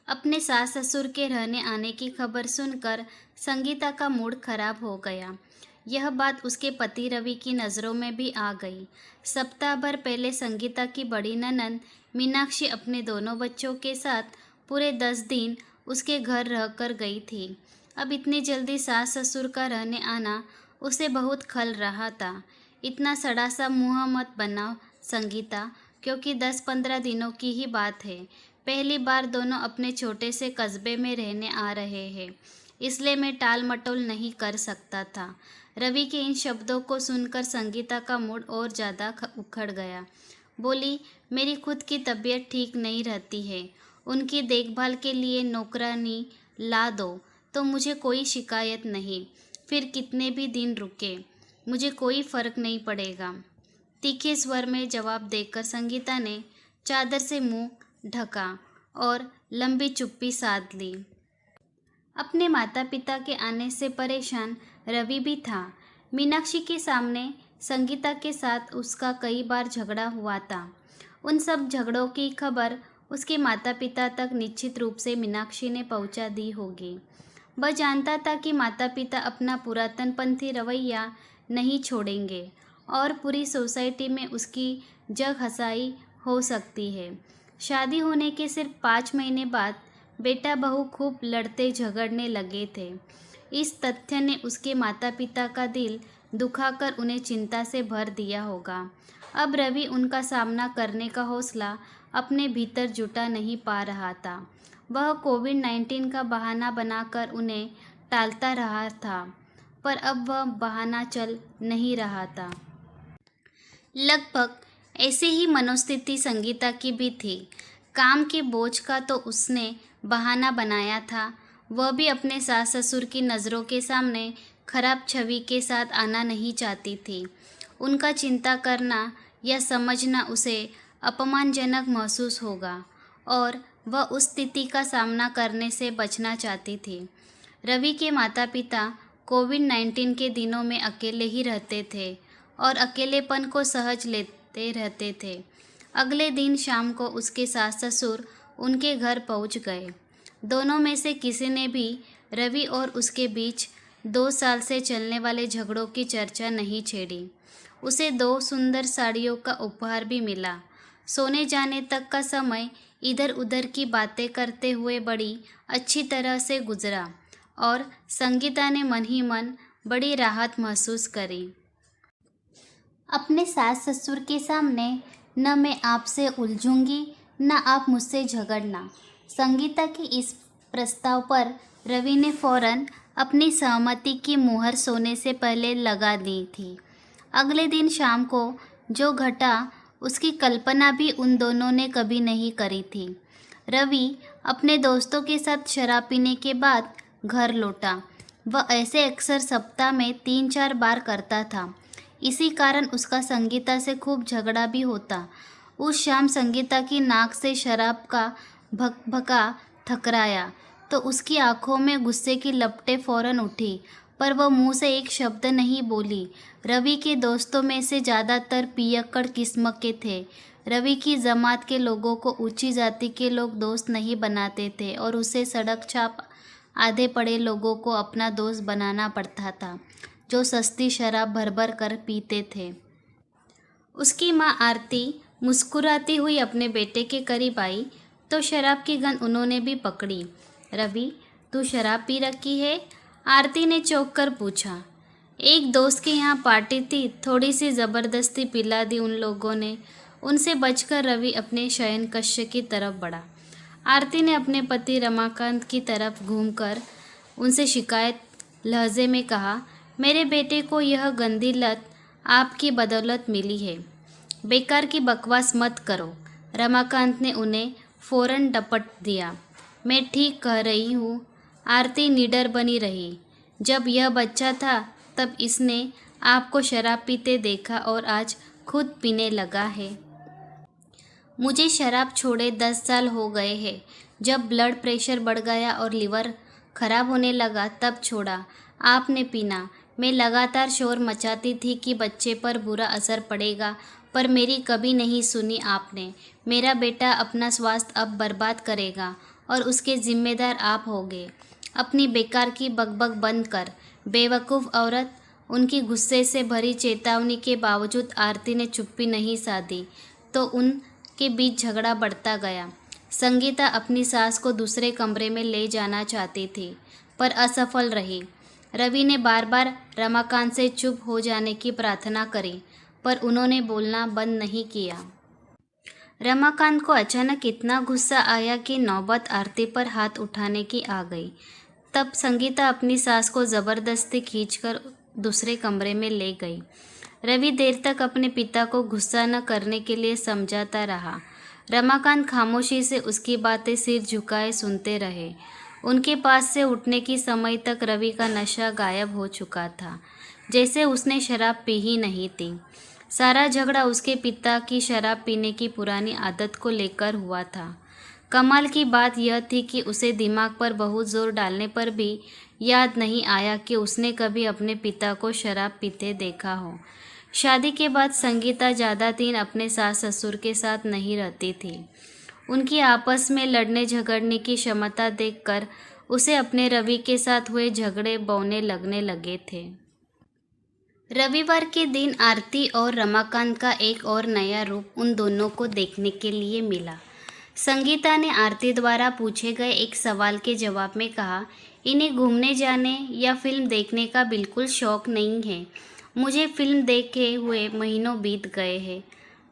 अपने सास ससुर के रहने आने की खबर सुनकर संगीता का मूड खराब हो गया। यह बात उसके पति रवि की नज़रों में भी आ गई। सप्ताह भर पहले संगीता की बड़ी ननंद मीनाक्षी अपने दोनों बच्चों के साथ पूरे 10 दिन उसके घर रहकर गई थी। अब इतनी जल्दी सास ससुर का रहने आना उसे बहुत खल रहा था। इतना सड़ा सा मुंह मत बनाओ संगीता, क्योंकि 10-15 दिनों की ही बात है। पहली बार दोनों अपने छोटे से कस्बे में रहने आ रहे हैं, इसलिए मैं टाल मटोल नहीं कर सकता था। रवि के इन शब्दों को सुनकर संगीता का मूड और ज़्यादा उखड़ गया। बोली, मेरी खुद की तबीयत ठीक नहीं रहती है, उनकी देखभाल के लिए नौकरानी ला दो तो मुझे कोई शिकायत नहीं। फिर कितने भी दिन रुके, मुझे कोई फ़र्क नहीं पड़ेगा। तीखे स्वर में जवाब देकर संगीता ने चादर से मुंह ढका और लंबी चुप्पी साध ली। अपने माता पिता के आने से परेशान रवि भी था। मीनाक्षी के सामने संगीता के साथ उसका कई बार झगड़ा हुआ था। उन सब झगड़ों की खबर उसके माता पिता तक निश्चित रूप से मीनाक्षी ने पहुंचा दी होगी। वह जानता था कि माता पिता अपना पुरातनपंथी रवैया नहीं छोड़ेंगे और पूरी सोसाइटी में उसकी जग हंसाई हो सकती है। शादी होने के सिर्फ 5 महीने बाद बेटा बहू खूब लड़ते झगड़ने लगे थे। इस तथ्य ने उसके माता पिता का दिल दुखाकर उन्हें चिंता से भर दिया होगा। अब रवि उनका सामना करने का हौसला अपने भीतर जुटा नहीं पा रहा था। वह कोविड-19 का बहाना बनाकर उन्हें टालता रहा था, पर अब वह बहाना चल नहीं रहा था। लगभग ऐसी ही मनोस्थिति संगीता की भी थी। काम के बोझ का तो उसने बहाना बनाया था। वह भी अपने सास ससुर की नज़रों के सामने खराब छवि के साथ आना नहीं चाहती थी। उनका चिंता करना या समझना उसे अपमानजनक महसूस होगा और वह उस स्थिति का सामना करने से बचना चाहती थी। रवि के माता पिता कोविड-19 के दिनों में अकेले ही रहते थे और अकेलेपन को सहज लेते रहते थे। अगले दिन शाम को उसके सास ससुर उनके घर पहुंच गए। दोनों में से किसी ने भी रवि और उसके बीच 2 साल से चलने वाले झगड़ों की चर्चा नहीं छेड़ी। उसे 2 सुंदर साड़ियों का उपहार भी मिला। सोने जाने तक का समय इधर उधर की बातें करते हुए बड़ी अच्छी तरह से गुजरा और संगीता ने मन ही मन बड़ी राहत महसूस करी। अपने सास ससुर के सामने न मैं आपसे उलझूंगी न आप मुझसे झगड़ना। संगीता के इस प्रस्ताव पर रवि ने फौरन अपनी सहमति की मुहर सोने से पहले लगा दी थी। अगले दिन शाम को जो घटा उसकी कल्पना भी उन दोनों ने कभी नहीं करी थी। रवि अपने दोस्तों के साथ शराब पीने के बाद घर लौटा। वह ऐसे अक्सर सप्ताह में 3-4 बार करता था। इसी कारण उसका संगीता से खूब झगड़ा भी होता। उस शाम संगीता की नाक से शराब का भकभका ठकराया तो उसकी आंखों में गुस्से की लपटें फौरन उठी, पर वह मुंह से एक शब्द नहीं बोली। रवि के दोस्तों में से ज़्यादातर पियक्कड़ किस्म के थे। रवि की जमात के लोगों को ऊंची जाति के लोग दोस्त नहीं बनाते थे और उसे सड़क छाप आधे पड़े लोगों को अपना दोस्त बनाना पड़ता था, जो सस्ती शराब भर भर कर पीते थे। उसकी माँ आरती मुस्कुराती हुई अपने बेटे के करीब आई तो शराब की गंध उन्होंने भी पकड़ी। रवि, तू शराब पी रखी है? आरती ने चौंक कर पूछा। एक दोस्त के यहाँ पार्टी थी, थोड़ी सी ज़बरदस्ती पिला दी उन लोगों ने। उनसे बचकर रवि अपने शयन कक्ष की तरफ बढ़ा। आरती ने अपने पति रमाकांत की तरफ घूमकर उनसे शिकायत लहजे में कहा, मेरे बेटे को यह गंदी लत आपकी बदौलत मिली है। बेकार की बकवास मत करो। रमाकांत ने उन्हें फौरन डपट दिया। मैं ठीक कह रही हूँ। आरती निडर बनी रही। जब यह बच्चा था तब इसने आपको शराब पीते देखा और आज खुद पीने लगा है। मुझे शराब छोड़े 10 साल हो गए हैं। जब ब्लड प्रेशर बढ़ गया और लिवर खराब होने लगा तब छोड़ा। आपने पीना। मैं लगातार शोर मचाती थी कि बच्चे पर बुरा असर पड़ेगा, पर मेरी कभी नहीं सुनी आपने। मेरा बेटा अपना स्वास्थ्य अब बर्बाद करेगा और उसके जिम्मेदार आप होगे। अपनी बेकार की बकबक बंद कर, बेवकूफ़ औरत। उनकी गुस्से से भरी चेतावनी के बावजूद आरती ने चुप्पी नहीं साधी तो उनके बीच झगड़ा बढ़ता गया। संगीता अपनी सास को दूसरे कमरे में ले जाना चाहती थी पर असफल रही। रवि ने बार बार रमाकांत से चुप हो जाने की प्रार्थना करी पर उन्होंने बोलना बंद नहीं किया। रमाकांत को अचानक इतना गुस्सा आया कि नौबत आरती पर हाथ उठाने की आ गई। तब संगीता अपनी सास को ज़बरदस्ती खींचकर दूसरे कमरे में ले गई। रवि देर तक अपने पिता को गुस्सा न करने के लिए समझाता रहा। रमाकांत खामोशी से उसकी बातें सिर झुकाए सुनते रहे। उनके पास से उठने की समय तक रवि का नशा गायब हो चुका था, जैसे उसने शराब पी ही नहीं थी। सारा झगड़ा उसके पिता की शराब पीने की पुरानी आदत को लेकर हुआ था। कमाल की बात यह थी कि उसे दिमाग पर बहुत जोर डालने पर भी याद नहीं आया कि उसने कभी अपने पिता को शराब पीते देखा हो। शादी के बाद संगीता ज़्यादा दिन अपने सास ससुर के साथ नहीं रहती थी। उनकी आपस में लड़ने झगड़ने की क्षमता देखकर उसे अपने रवि के साथ हुए झगड़े बौने लगने लगे थे। रविवार के दिन आरती और रमाकांत का एक और नया रूप उन दोनों को देखने के लिए मिला। संगीता ने आरती द्वारा पूछे गए एक सवाल के जवाब में कहा, इन्हें घूमने जाने या फिल्म देखने का बिल्कुल शौक नहीं है। मुझे फिल्म देखे हुए महीनों बीत गए हैं।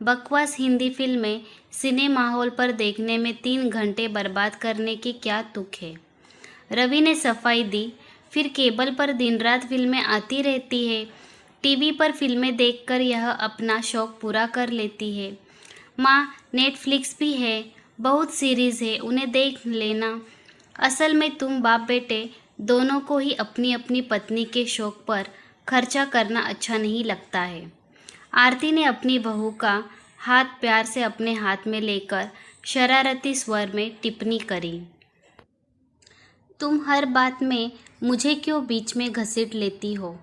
बकवास हिंदी फिल्में सिनेमा हॉल पर देखने में 3 घंटे बर्बाद करने की क्या तुक है। रवि ने सफाई दी, फिर केबल पर दिन रात फिल्में आती रहती है। टीवी पर फिल्में देखकर यह अपना शौक पूरा कर लेती है। माँ, नेटफ्लिक्स भी है, बहुत सीरीज़ है, उन्हें देख लेना। असल में तुम बाप बेटे दोनों को ही अपनी अपनी पत्नी के शौक पर खर्चा करना अच्छा नहीं लगता है। आरती ने अपनी बहू का हाथ प्यार से अपने हाथ में लेकर शरारती स्वर में टिप्पणी करी। तुम हर बात में मुझे क्यों बीच में घसीट लेती हो?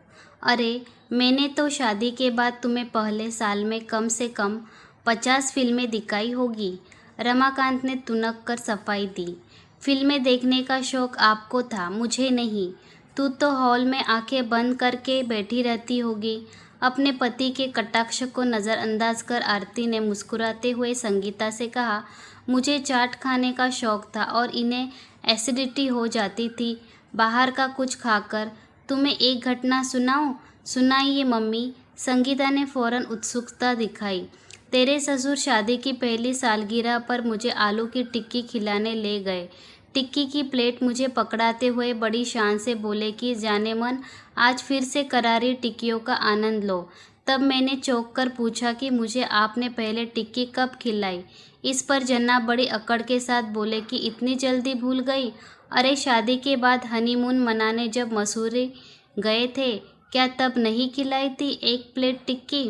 अरे, मैंने तो शादी के बाद तुम्हें पहले साल में कम से कम 50 फिल्में दिखाई होगी। रमाकांत ने तुनक कर सफाई दी। फिल्में देखने का शौक आपको था, मुझे नहीं। तू तो हॉल में आंखें बंद करके बैठी रहती होगी। अपने पति के कटाक्ष को नज़रअंदाज कर आरती ने मुस्कुराते हुए संगीता से कहा, मुझे चाट खाने का शौक था और इन्हें एसिडिटी हो जाती थी बाहर का कुछ खाकर। तुम्हें एक घटना सुनाऊं? सुनाइए मम्मी। संगीता ने फौरन उत्सुकता दिखाई। तेरे ससुर शादी की पहली सालगिरह पर मुझे आलू की टिक्की खिलाने ले गए। टिक्की की प्लेट मुझे पकड़ाते हुए बड़ी शान से बोले कि जाने मन, आज फिर से करारी टिक्कियों का आनंद लो। तब मैंने चौंक कर पूछा कि मुझे आपने पहले टिक्की कब खिलाई? इस पर जन्ना बड़ी अकड़ के साथ बोले कि इतनी जल्दी भूल गई? अरे, शादी के बाद हनीमून मनाने जब मसूरी गए थे, क्या तब नहीं खिलाई थी 1 प्लेट टिक्की?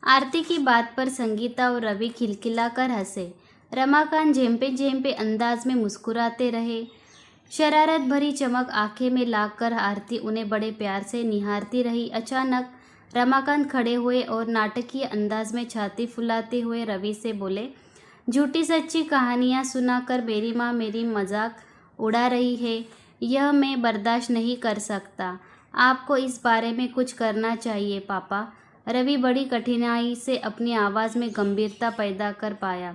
आरती की बात पर संगीता और रवि खिलखिलाकर हंसे। रमाकांत झेंपे अंदाज में मुस्कुराते रहे। शरारत भरी चमक आंखें में लाकर आरती उन्हें बड़े प्यार से निहारती रही। अचानक रमाकांत खड़े हुए और नाटकीय अंदाज में छाती फुलाते हुए रवि से बोले, झूठी सच्ची कहानियाँ सुनाकर मेरी माँ मेरी मजाक उड़ा रही है। यह मैं बर्दाश्त नहीं कर सकता। आपको इस बारे में कुछ करना चाहिए पापा। रवि बड़ी कठिनाई से अपनी आवाज़ में गंभीरता पैदा कर पाया।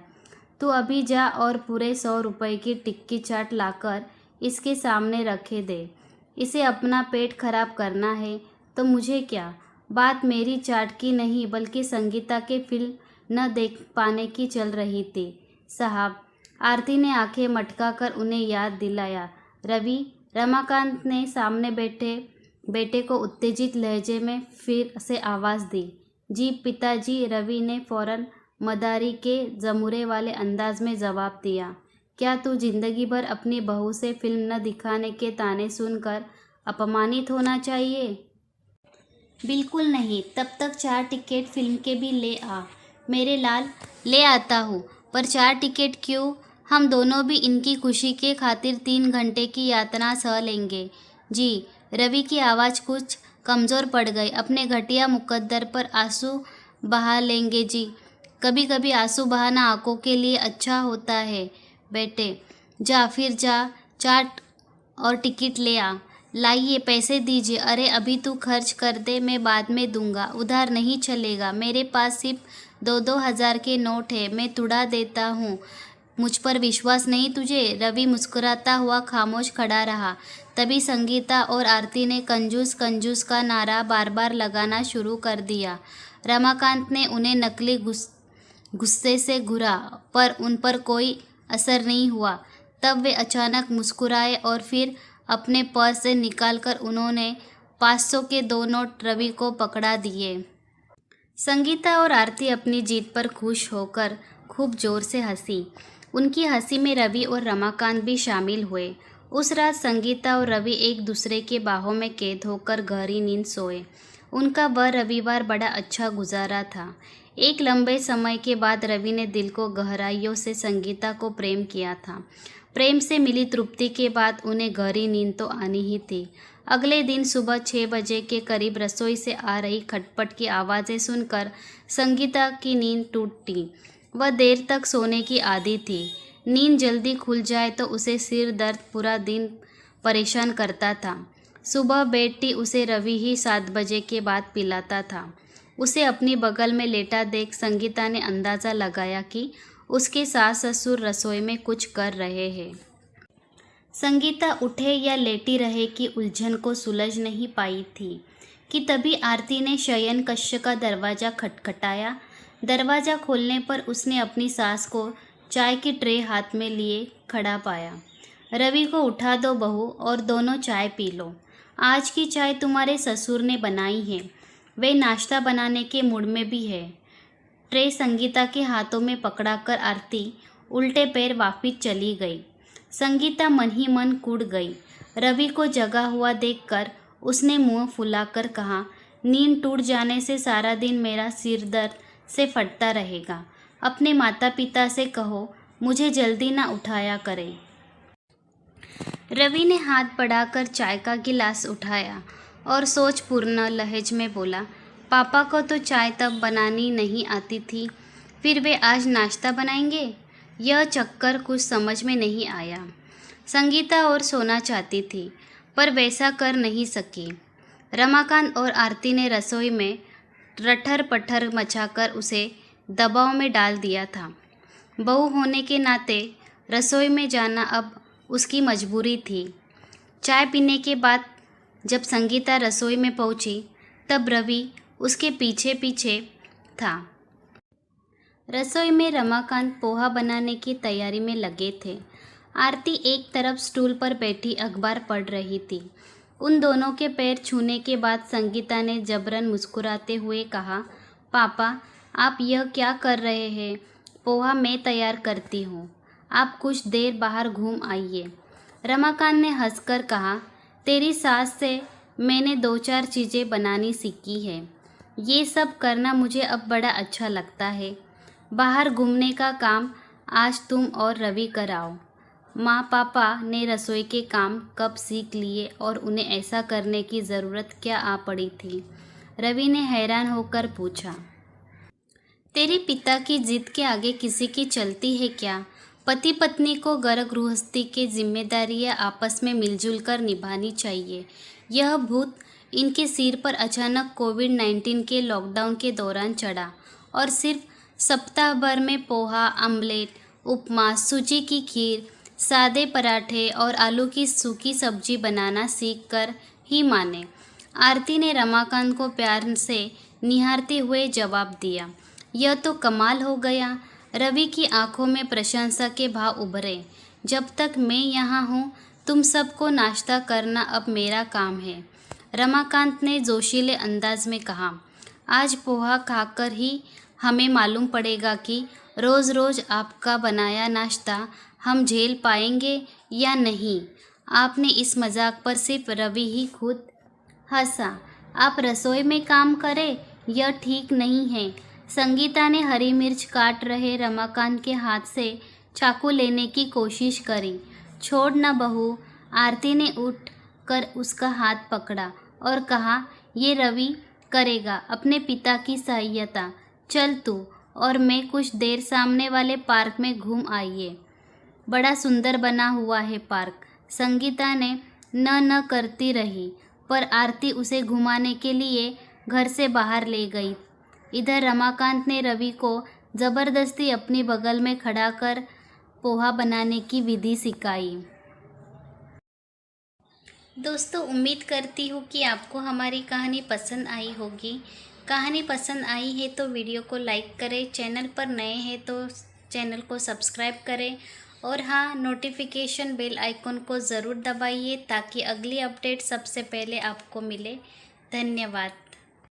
तू अभी जा और पूरे 100 रुपए की टिक्की चाट लाकर इसके सामने रखे दे। इसे अपना पेट खराब करना है तो मुझे क्या? बात मेरी चाट की नहीं बल्कि संगीता के फिल्म न देख पाने की चल रही थी साहब। आरती ने आंखें मटका कर उन्हें याद दिलाया। रवि, रमाकांत ने सामने बैठे बेटे को उत्तेजित लहजे में फिर से आवाज़ दी। जी पिताजी। रवि ने फौरन मदारी के जमुरे वाले अंदाज में जवाब दिया। क्या तू जिंदगी भर अपनी बहू से फिल्म न दिखाने के ताने सुनकर अपमानित होना चाहिए? बिल्कुल नहीं। तब तक 4 टिकट फिल्म के भी ले आ मेरे लाल। ले आता हूँ, पर 4 टिकट क्यों? हम दोनों भी इनकी खुशी के खातिर 3 घंटे की यातना सह लेंगे। जी। रवि की आवाज़ कुछ कमज़ोर पड़ गई। अपने घटिया मुकद्दर पर आंसू बहा लेंगे जी। कभी कभी आंसू बहाना आंखों के लिए अच्छा होता है। बेटे जा, फिर जा, चाट और टिकट ले आ। लाइए पैसे दीजिए। अरे अभी तू खर्च कर दे, मैं बाद में दूंगा। उधार नहीं चलेगा, मेरे पास सिर्फ 2-2 हज़ार के नोट है, मैं तुड़ा देता हूँ। मुझ पर विश्वास नहीं तुझे? रवि मुस्कुराता हुआ खामोश खड़ा रहा। तभी संगीता और आरती ने कंजूस कंजूस का नारा बार बार लगाना शुरू कर दिया। रमाकांत ने उन्हें नकली गुस्से से घूरा, पर उन पर कोई असर नहीं हुआ। तब वे अचानक मुस्कुराए और फिर अपने पर्स से निकालकर उन्होंने 500 के 2 नोट रवि को पकड़ा दिए। संगीता और आरती अपनी जीत पर खुश होकर खूब जोर से हंसी। उनकी हंसी में रवि और रमाकांत भी शामिल हुए। उस रात संगीता और रवि एक दूसरे के बाहों में कैद होकर गहरी नींद सोए। उनका वह रविवार बड़ा अच्छा गुजारा था। एक लंबे समय के बाद रवि ने दिल को गहराइयों से संगीता को प्रेम किया था। प्रेम से मिली तृप्ति के बाद उन्हें गहरी नींद तो आनी ही थी। अगले दिन सुबह 6 बजे के करीब रसोई से आ रही खटपट की आवाज़ें सुनकर संगीता की नींद टूटी। वह देर तक सोने की आदी थी। नींद जल्दी खुल जाए तो उसे सिर दर्द पूरा दिन परेशान करता था। सुबह बेड टी उसे रवि ही 7 बजे के बाद पिलाता था। उसे अपनी बगल में लेटा देख संगीता ने अंदाज़ा लगाया कि उसके सास ससुर रसोई में कुछ कर रहे हैं। संगीता उठे या लेटी रहे की उलझन को सुलझ नहीं पाई थी कि तभी आरती ने शयन कक्ष का दरवाज़ा खटखटाया। दरवाज़ा खोलने पर उसने अपनी सास को चाय की ट्रे हाथ में लिए खड़ा पाया। रवि को उठा दो बहू और दोनों चाय पी लो। आज की चाय तुम्हारे ससुर ने बनाई है, वे नाश्ता बनाने के मूड में भी है। ट्रे संगीता के हाथों में पकड़ाकर आरती उल्टे पैर वापिस चली गई। संगीता मन ही मन कूद गई। रवि को जगा हुआ देखकर उसने मुंह फुलाकर कहा, नींद टूट जाने से सारा दिन मेरा सिर दर्द से फटता रहेगा। अपने माता पिता से कहो मुझे जल्दी ना उठाया करें। रवि ने हाथ बढ़ाकर चाय का गिलास उठाया और सोचपूर्ण लहज में बोला, पापा को तो चाय तब बनानी नहीं आती थी, फिर वे आज नाश्ता बनाएंगे? यह चक्कर कुछ समझ में नहीं आया। संगीता और सोना चाहती थी पर वैसा कर नहीं सकी। रमाकांत और आरती ने रसोई में रटर पटर मचाकर उसे दबाव में डाल दिया था। बहू होने के नाते रसोई में जाना अब उसकी मजबूरी थी। चाय पीने के बाद जब संगीता रसोई में पहुंची तब रवि उसके पीछे पीछे था। रसोई में रमाकांत पोहा बनाने की तैयारी में लगे थे। आरती एक तरफ स्टूल पर बैठी अखबार पढ़ रही थी। उन दोनों के पैर छूने के बाद संगीता ने जबरन मुस्कुराते हुए कहा, पापा आप यह क्या कर रहे हैं? पोहा मैं तैयार करती हूँ, आप कुछ देर बाहर घूम आइए। रमाकांत ने हंसकर कहा, तेरी सास से मैंने 2-4 चीज़ें बनानी सीखी है। ये सब करना मुझे अब बड़ा अच्छा लगता है। बाहर घूमने का काम आज तुम और रवि कराओ। माँ पापा ने रसोई के काम कब सीख लिए और उन्हें ऐसा करने की ज़रूरत क्या आ पड़ी थी? रवि ने हैरान होकर पूछा। तेरे पिता की जिद के आगे किसी की चलती है क्या? पति पत्नी को घर गृहस्थी की जिम्मेदारियां आपस में मिलजुल कर निभानी चाहिए। यह भूत इनके सिर पर अचानक कोविड-19 के लॉकडाउन के दौरान चढ़ा और सिर्फ सप्ताह भर में पोहा, आमलेट, उपमा, सूजी की खीर, सादे पराठे और आलू की सूखी सब्जी बनाना सीखकर ही माने। आरती ने रमाकांत को प्यार से निहारते हुए जवाब दिया, यह तो कमाल हो गया। रवि की आंखों में प्रशंसा के भाव उभरे। जब तक मैं यहाँ हूँ तुम सबको नाश्ता करना अब मेरा काम है। रमाकांत ने जोशीले अंदाज में कहा, आज पोहा खाकर ही हमें मालूम पड़ेगा कि रोज़ रोज़ आपका बनाया नाश्ता हम झेल पाएंगे या नहीं। आपने इस मजाक पर सिर्फ रवि ही खुद हंसा। आप रसोई में काम करें, यह ठीक नहीं है। संगीता ने हरी मिर्च काट रहे रमाकांत के हाथ से चाकू लेने की कोशिश करी। छोड़ ना बहू। आरती ने उठ कर उसका हाथ पकड़ा और कहा, ये रवि करेगा अपने पिता की सहायता। चल तू और मैं कुछ देर सामने वाले पार्क में घूम आइए। बड़ा सुंदर बना हुआ है पार्क। संगीता ने न करती रही, पर आरती उसे घुमाने के लिए घर से बाहर ले गई। इधर रमाकांत ने रवि को ज़बरदस्ती अपनी बगल में खड़ा कर पोहा बनाने की विधि सिखाई। दोस्तों, उम्मीद करती हूँ कि आपको हमारी कहानी पसंद आई होगी। कहानी पसंद आई है तो वीडियो को लाइक करें, चैनल पर नए हैं तो चैनल को सब्सक्राइब करें और हाँ, नोटिफिकेशन बेल आइकन को ज़रूर दबाइए ताकि अगली अपडेट सबसे पहले आपको मिले। धन्यवाद।